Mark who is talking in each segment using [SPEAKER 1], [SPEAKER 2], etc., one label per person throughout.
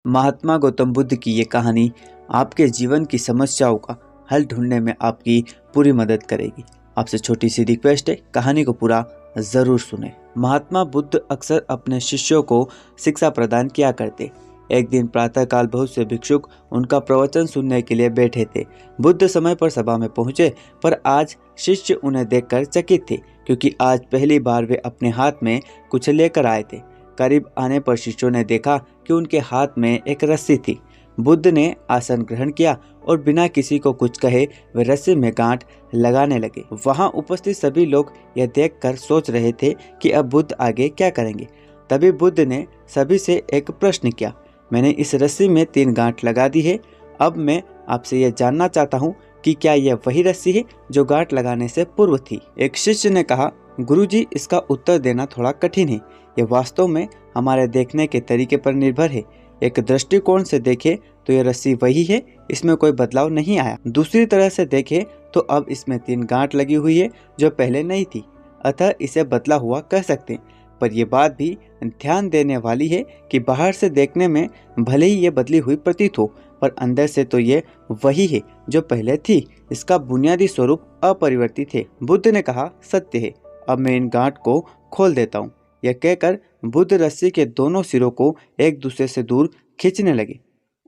[SPEAKER 1] महात्मा गौतम बुद्ध की ये कहानी आपके जीवन की समस्याओं का हल ढूंढने में आपकी पूरी मदद करेगी। आपसे छोटी सी रिक्वेस्ट है, कहानी को पूरा जरूर सुने। महात्मा बुद्ध अक्सर अपने शिष्यों को शिक्षा प्रदान किया करते। एक दिन प्रातःकाल बहुत से भिक्षुक उनका प्रवचन सुनने के लिए बैठे थे। बुद्ध समय पर सभा में पहुंचे, पर आज शिष्य उन्हें देखकर चकित थे, क्योंकि आज पहली बार वे अपने हाथ में कुछ लेकर आए थे। करीब आने पर शिष्यों ने देखा कि उनके हाथ में एक रस्सी थी। बुद्ध ने आसन ग्रहण किया और बिना किसी को कुछ कहे वे रस्सी में गांठ लगाने लगे। वहां उपस्थित सभी लोग यह देखकर सोच रहे थे कि अब बुद्ध आगे क्या करेंगे। तभी बुद्ध ने सभी से एक प्रश्न किया, मैंने इस रस्सी में 3 गांठ लगा दी है। अब मैं आपसे यह जानना चाहता हूँ कि क्या यह वही रस्सी है जो गांठ लगाने से पूर्व थी। एक शिष्य ने कहा, गुरुजी, इसका उत्तर देना थोड़ा कठिन है। यह वास्तव में हमारे देखने के तरीके पर निर्भर है। एक दृष्टिकोण से देखें तो यह रस्सी वही है, इसमें कोई बदलाव नहीं आया। दूसरी तरह से देखें तो अब इसमें 3 गांठ लगी हुई है जो पहले नहीं थी, अतः इसे बदला हुआ कह सकते हैं। पर यह बात भी ध्यान देने वाली है कि बाहर से देखने में भले ही ये बदली हुई प्रतीत हो, पर अंदर से तो ये वही है जो पहले थी। इसका बुनियादी स्वरूप अपरिवर्तित है। बुद्ध ने कहा, सत्य है, अब मैं इन गांठ को खोल देता हूँ। यह कहकर बुद्ध रस्सी के दोनों सिरों को एक दूसरे से दूर खींचने लगे।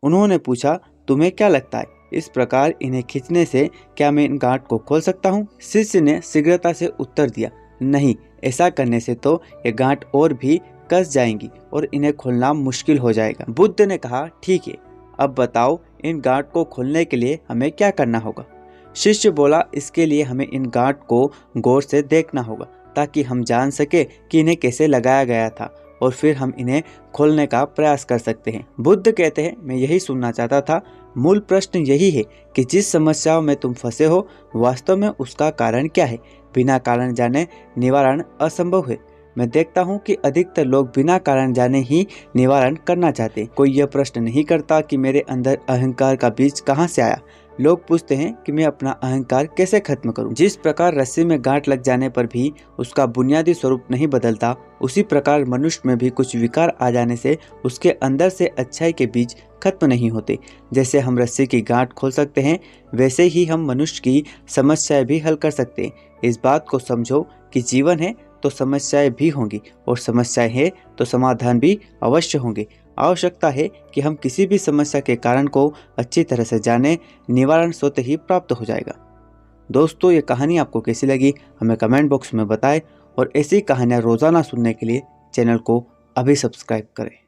[SPEAKER 1] उन्होंने पूछा, तुम्हें क्या लगता है, इस प्रकार इन्हें खींचने से क्या मैं इन गांठ को खोल सकता हूँ? शिष्य ने शीघ्रता से उत्तर दिया, नहीं, ऐसा करने से तो ये गांठ और भी कस जाएंगी और इन्हें खोलना मुश्किल हो जाएगा। बुद्ध ने कहा, ठीक है, अब बताओ इन गांठ को खोलने के लिए हमें क्या करना होगा? शिष्य बोला, इसके लिए हमें इन गांठ को गौर से देखना होगा ताकि हम जान सके कि इन्हें कैसे लगाया गया था और फिर हम इन्हें खोलने का प्रयास कर सकते हैं। बुद्ध कहते हैं, मैं यही सुनना चाहता था। मूल प्रश्न यही है कि जिस समस्याओं में तुम फंसे हो, वास्तव में उसका कारण क्या है? बिना कारण जाने निवारण असंभव है। मैं देखता हूँ कि अधिकतर लोग बिना कारण जाने ही निवारण करना चाहते हैं। कोई यह प्रश्न नहीं करता कि मेरे अंदर अहंकार का बीज कहाँ से आया। लोग पूछते हैं कि मैं अपना अहंकार कैसे खत्म करूं। जिस प्रकार रस्सी में गांठ लग जाने पर भी उसका बुनियादी स्वरूप नहीं बदलता, उसी प्रकार मनुष्य में भी कुछ विकार आ जाने से उसके अंदर से अच्छाई के बीज खत्म नहीं होते। जैसे हम रस्सी की गांठ खोल सकते हैं, वैसे ही हम मनुष्य की समस्याएं भी हल कर सकते हैं। इस बात को समझो कि जीवन है तो समस्याएं भी होंगी और समस्याएं हैं तो समाधान भी अवश्य होंगे। आवश्यकता है कि हम किसी भी समस्या के कारण को अच्छी तरह से जानें, निवारण स्वतः ही प्राप्त हो जाएगा। दोस्तों, ये कहानी आपको कैसी लगी हमें कमेंट बॉक्स में बताएं और ऐसी कहानियां रोजाना सुनने के लिए चैनल को अभी सब्सक्राइब करें।